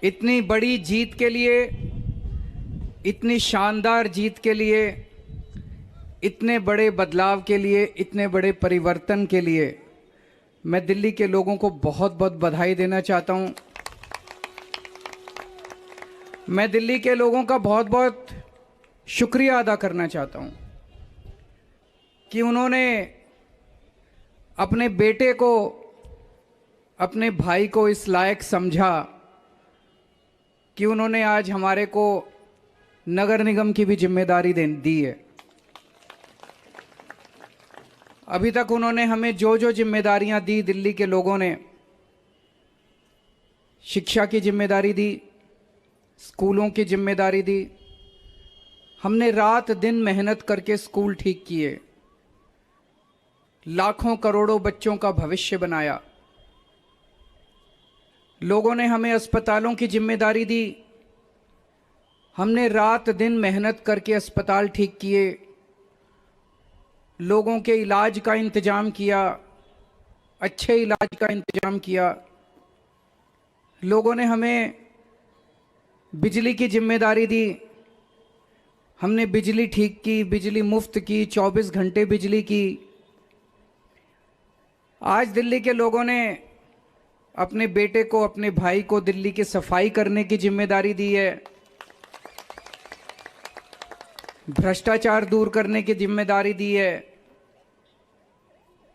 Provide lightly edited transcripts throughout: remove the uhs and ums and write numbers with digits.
इतनी बड़ी जीत के लिए, इतनी शानदार जीत के लिए, इतने बड़े बदलाव के लिए, इतने बड़े परिवर्तन के लिए मैं दिल्ली के लोगों को बहुत बहुत बधाई देना चाहता हूं। मैं दिल्ली के लोगों का बहुत बहुत शुक्रिया अदा करना चाहता हूं कि उन्होंने अपने बेटे को, अपने भाई को इस लायक समझा कि उन्होंने आज हमारे को नगर निगम की भी जिम्मेदारी दी है। अभी तक उन्होंने हमें जो जो जिम्मेदारियां दी, दिल्ली के लोगों ने शिक्षा की जिम्मेदारी दी, स्कूलों की जिम्मेदारी दी। हमने रात दिन मेहनत करके स्कूल ठीक किए, लाखों करोड़ों बच्चों का भविष्य बनाया। लोगों ने हमें अस्पतालों की जिम्मेदारी दी, हमने रात दिन मेहनत करके अस्पताल ठीक किए, लोगों के इलाज का इंतजाम किया, अच्छे इलाज का इंतजाम किया। लोगों ने हमें बिजली की जिम्मेदारी दी, हमने बिजली ठीक की, बिजली मुफ्त की, 24 घंटे बिजली की। आज दिल्ली के लोगों ने अपने बेटे को, अपने भाई को दिल्ली की सफाई करने की जिम्मेदारी दी है, भ्रष्टाचार दूर करने की जिम्मेदारी दी है,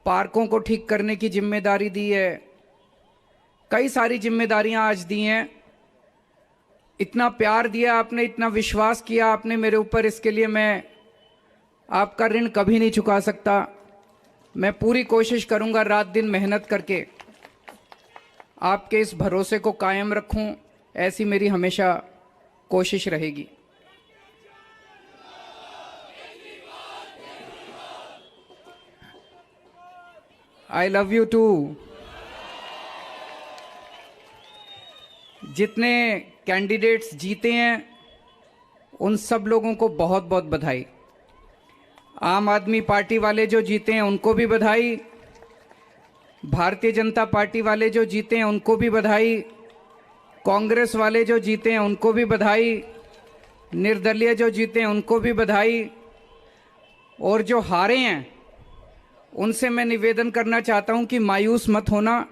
पार्कों को ठीक करने की जिम्मेदारी दी है। कई सारी जिम्मेदारियां आज दी हैं। इतना प्यार दिया आपने, इतना विश्वास किया आपने मेरे ऊपर, इसके लिए मैं आपका ऋण कभी नहीं चुका सकता। मैं पूरी कोशिश करूंगा रात दिन मेहनत करके आपके इस भरोसे को कायम रखूं, ऐसी मेरी हमेशा कोशिश रहेगी। I love you too. जितने कैंडिडेट्स जीते हैं उन सब लोगों को बहुत बहुत बधाई। आम आदमी पार्टी वाले जो जीते हैं उनको भी बधाई, भारतीय जनता पार्टी वाले जो जीते हैं उनको भी बधाई, कांग्रेस वाले जो जीते हैं उनको भी बधाई, निर्दलीय जो जीते हैं उनको भी बधाई, और जो हारे हैं उनसे मैं निवेदन करना चाहता हूं कि मायूस मत होना,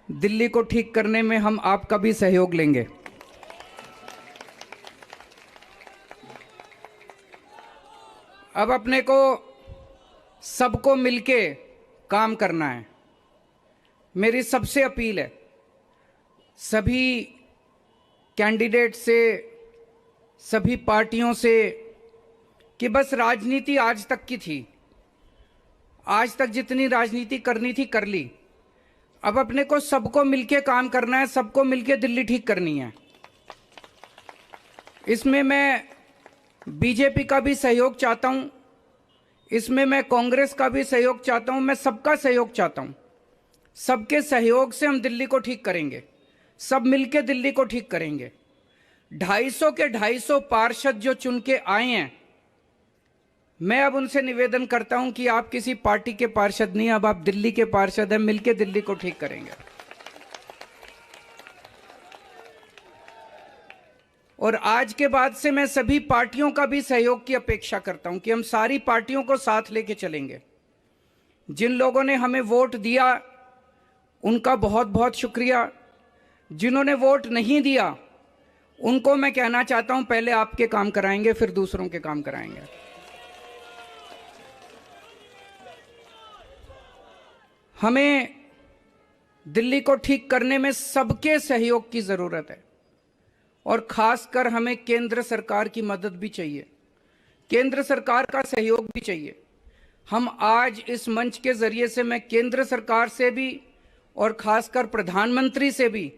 दिल्ली को ठीक करने में हम आपका भी सहयोग लेंगे। अब अपने को सबको मिलके काम करना है। मेरी सबसे अपील है सभी कैंडिडेट से, सभी पार्टियों से, कि बस राजनीति आज तक की थी, आज तक जितनी राजनीति करनी थी कर ली। अब अपने को सबको मिलके काम करना है, सबको मिलके दिल्ली ठीक करनी है। इसमें मैं बीजेपी का भी सहयोग चाहता हूं, इसमें मैं कांग्रेस का भी सहयोग चाहता हूं, मैं सबका सहयोग चाहता हूं। सबके सहयोग से हम दिल्ली को ठीक करेंगे, सब मिलके दिल्ली को ठीक करेंगे। 250 के 250 पार्षद जो चुन के आए हैं, मैं अब उनसे निवेदन करता हूं कि आप किसी पार्टी के पार्षद नहीं, अब आप दिल्ली के पार्षद हैं, मिलके दिल्ली को ठीक करेंगे। और आज के बाद से मैं सभी पार्टियों का भी सहयोग की अपेक्षा करता हूं कि हम सारी पार्टियों को साथ लेके चलेंगे। जिन लोगों ने हमें वोट दिया उनका बहुत बहुत शुक्रिया, जिन्होंने वोट नहीं दिया उनको मैं कहना चाहता हूं पहले आपके काम कराएंगे फिर दूसरों के काम कराएंगे। हमें दिल्ली को ठीक करने में सबके सहयोग की जरूरत है, और खासकर हमें केंद्र सरकार की मदद भी चाहिए, केंद्र सरकार का सहयोग भी चाहिए। हम आज इस मंच के जरिए से मैं केंद्र सरकार से भी और खासकर प्रधानमंत्री से भी,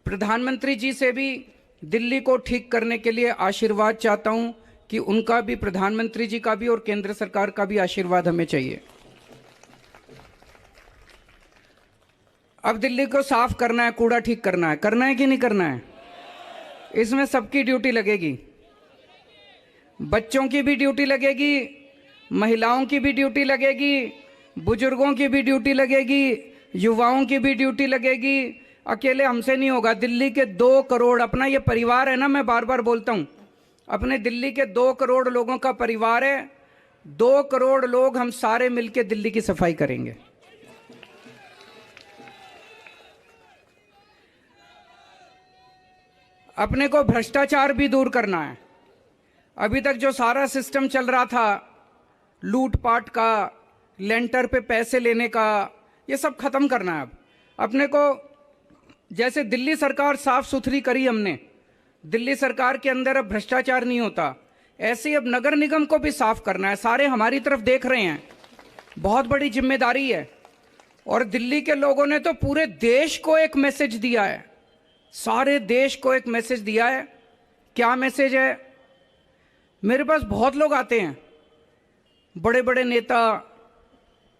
प्रधानमंत्री जी से भी दिल्ली को ठीक करने के लिए आशीर्वाद चाहता हूं कि उनका भी, प्रधानमंत्री जी का भी और केंद्र सरकार का भी आशीर्वाद हमें चाहिए। अब दिल्ली को साफ करना है, कूड़ा ठीक करना है कि नहीं करना है? इसमें सबकी ड्यूटी लगेगी, बच्चों की भी ड्यूटी लगेगी, महिलाओं की भी ड्यूटी लगेगी, बुजुर्गों की भी ड्यूटी लगेगी, युवाओं की भी ड्यूटी लगेगी, अकेले हमसे नहीं होगा। दिल्ली के 2 करोड़, अपना ये परिवार है ना, मैं बार बार बोलता हूं, अपने दिल्ली के 2 करोड़ लोगों का परिवार है। 2 करोड़ लोग हम सारे मिलकर दिल्ली की सफाई करेंगे। अपने को भ्रष्टाचार भी दूर करना है। अभी तक जो सारा सिस्टम चल रहा था, लूटपाट का, लेंटर पे पैसे लेने का, ये सब खत्म करना है। अब अपने को, जैसे दिल्ली सरकार साफ सुथरी करी हमने, दिल्ली सरकार के अंदर अब भ्रष्टाचार नहीं होता, ऐसे ही अब नगर निगम को भी साफ करना है। सारे हमारी तरफ देख रहे हैं, बहुत बड़ी जिम्मेदारी है। और दिल्ली के लोगों ने तो पूरे देश को एक मैसेज दिया है, सारे देश को एक मैसेज दिया है। क्या मैसेज है? मेरे पास बहुत लोग आते हैं, बड़े बड़े नेता,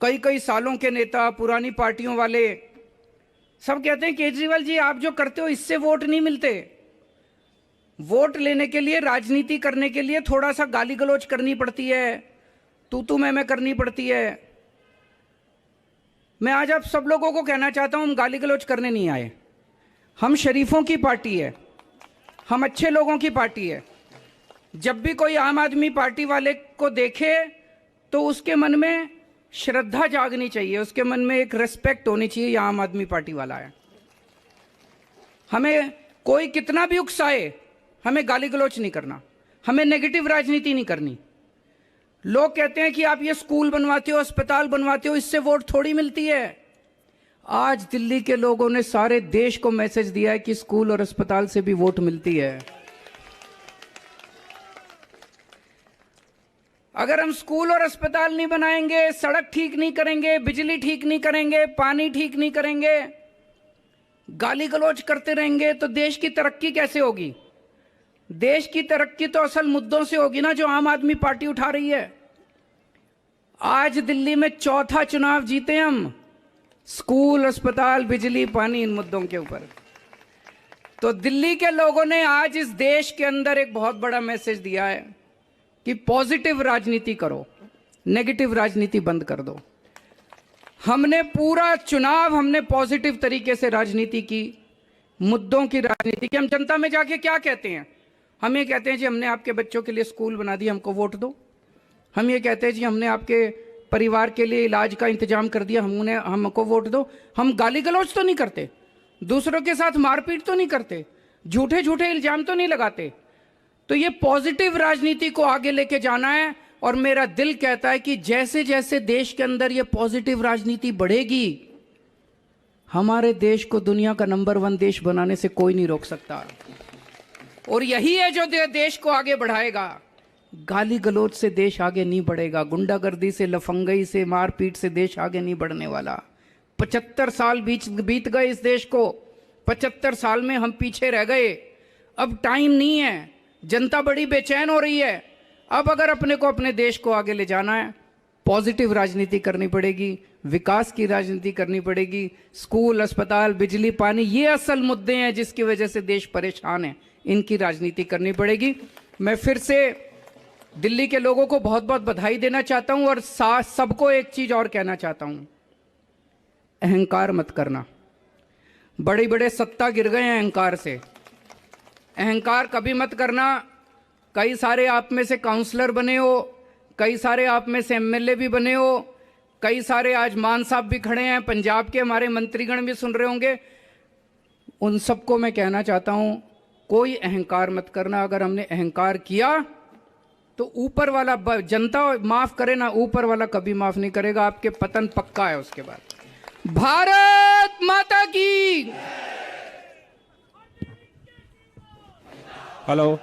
कई कई सालों के नेता, पुरानी पार्टियों वाले, सब कहते हैं केजरीवाल जी आप जो करते हो इससे वोट नहीं मिलते। वोट लेने के लिए, राजनीति करने के लिए थोड़ा सा गाली गलौज करनी पड़ती है, तू मैं करनी पड़ती है। मैं आज आप सब लोगों को कहना चाहता हूं, हम गाली गलौज करने नहीं आए। हम शरीफों की पार्टी है, हम अच्छे लोगों की पार्टी है। जब भी कोई आम आदमी पार्टी वाले को देखे तो उसके मन में श्रद्धा जागनी चाहिए, उसके मन में एक रिस्पेक्ट होनी चाहिए, ये आम आदमी पार्टी वाला है। हमें कोई कितना भी उकसाए, हमें गाली गलौज नहीं करना, हमें नेगेटिव राजनीति नहीं करनी। लोग कहते हैं कि आप ये स्कूल बनवाते हो, अस्पताल बनवाते हो, इससे वोट थोड़ी मिलती है। आज दिल्ली के लोगों ने सारे देश को मैसेज दिया है कि स्कूल और अस्पताल से भी वोट मिलती है। अगर हम स्कूल और अस्पताल नहीं बनाएंगे, सड़क ठीक नहीं करेंगे, बिजली ठीक नहीं करेंगे, पानी ठीक नहीं करेंगे, गाली गलौज करते रहेंगे, तो देश की तरक्की कैसे होगी? देश की तरक्की तो असल मुद्दों से होगी ना, जो आम आदमी पार्टी उठा रही है। आज दिल्ली में 4था चुनाव जीते हम, स्कूल, अस्पताल, बिजली, पानी, इन मुद्दों के ऊपर। तो दिल्ली के लोगों ने आज इस देश के अंदर एक बहुत बड़ा मैसेज दिया है कि पॉजिटिव राजनीति करो, नेगेटिव राजनीति बंद कर दो। हमने पूरा चुनाव हमने पॉजिटिव तरीके से राजनीति की, मुद्दों की राजनीति की। हम जनता में जाके क्या कहते हैं? हम ये कहते हैं जी हमने आपके बच्चों के लिए स्कूल बना दिया, हमको वोट दो। हम ये कहते हैं जी हमने आपके परिवार के लिए इलाज का इंतजाम कर दिया, हमको वोट दो। हम गाली गलौज तो नहीं करते, दूसरों के साथ मारपीट तो नहीं करते, झूठे झूठे इल्जाम तो नहीं लगाते। तो ये पॉजिटिव राजनीति को आगे लेके जाना है। और मेरा दिल कहता है कि जैसे जैसे देश के अंदर ये पॉजिटिव राजनीति बढ़ेगी, हमारे देश को दुनिया का नंबर 1 देश बनाने से कोई नहीं रोक सकता। और यही है जो देश को आगे बढ़ाएगा। गाली गलौज से देश आगे नहीं बढ़ेगा, गुंडागर्दी से, लफंगई से, मारपीट से देश आगे नहीं बढ़ने वाला। 75 साल बीत गए इस देश को, 75 साल में हम पीछे रह गए। अब टाइम नहीं है, जनता बड़ी बेचैन हो रही है। अब अगर अपने को अपने देश को आगे ले जाना है, पॉजिटिव राजनीति करनी पड़ेगी, विकास की राजनीति करनी पड़ेगी। स्कूल, अस्पताल, बिजली, पानी, ये असल मुद्दे हैं जिसकी वजह से देश परेशान है, इनकी राजनीति करनी पड़ेगी। मैं फिर से दिल्ली के लोगों को बहुत बहुत बधाई देना चाहता हूं और सबको एक चीज और कहना चाहता हूं, अहंकार मत करना। बड़े बड़े सत्ता गिर गए हैं अहंकार से, अहंकार कभी मत करना। कई सारे आप में से काउंसलर बने हो, कई सारे आप में से एमएलए भी बने हो, कई सारे आज मान साहब भी खड़े हैं, पंजाब के हमारे मंत्रीगण भी सुन रहे होंगे। उन सबको मैं कहना चाहता हूं, कोई अहंकार मत करना। अगर हमने अहंकार किया तो ऊपर वाला, जनता माफ करे ना, ऊपर वाला कभी माफ नहीं करेगा, आपके पतन पक्का है उसके बाद। भारत माता की। हेलो।